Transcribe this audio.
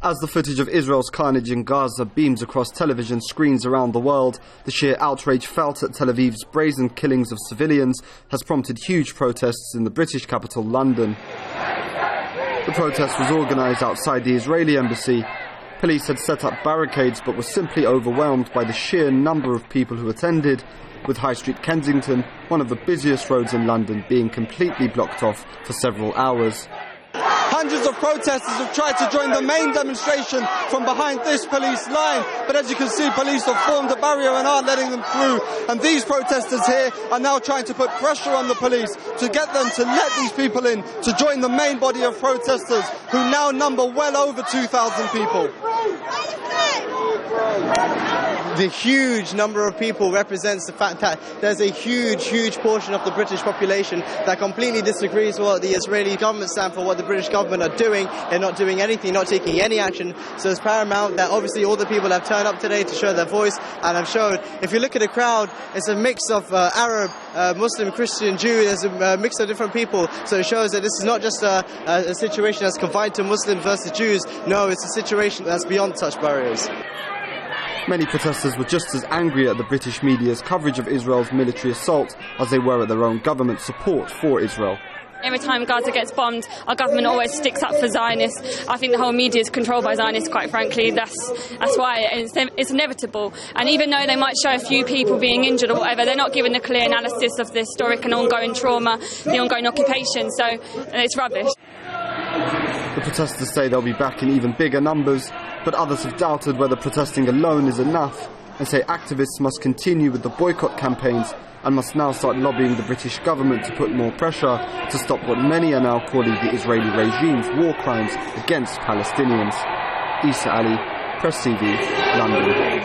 As the footage of Israel's carnage in Gaza beams across television screens around the world, the sheer outrage felt at Tel Aviv's brazen killings of civilians has prompted huge protests in the British capital, London. The protest was organised outside the Israeli embassy. Police had set up barricades but were simply overwhelmed by the sheer number of people who attended, with High Street Kensington, one of the busiest roads in London, being completely blocked off for several hours. Hundreds of protesters have tried to join the main demonstration from behind this police line, but as you can see, police have formed a barrier and aren't letting them through. And these protesters here are now trying to put pressure on the police to get them to let these people in, to join the main body of protesters, who now number well over 2,000 people. The huge number of people represents the fact that there's a huge portion of the British population that completely disagrees with what the Israeli government stand for, what the British government are doing. They're not doing anything, not taking any action. So it's paramount that obviously all the people have turned up today to show their voice and have showed. If you look at the crowd, it's a mix of Arab, Muslim, Christian, Jew. There's a mix of different people. So it shows that this is not just a situation that's confined to Muslims versus Jews. No, it's a situation that's beyond such barriers. Many protesters were just as angry at the British media's coverage of Israel's military assault as they were at their own government's support for Israel. Every time Gaza gets bombed, our government always sticks up for Zionists. I think the whole media is controlled by Zionists, quite frankly. That's why it's inevitable. And even though they might show a few people being injured or whatever, they're not given a clear analysis of the historic and ongoing trauma, the ongoing occupation. So it's rubbish. The protesters say they'll be back in even bigger numbers, but others have doubted whether protesting alone is enough and say activists must continue with the boycott campaigns and must now start lobbying the British government to put more pressure to stop what many are now calling the Israeli regime's war crimes against Palestinians. Issa Ali, Press TV, London.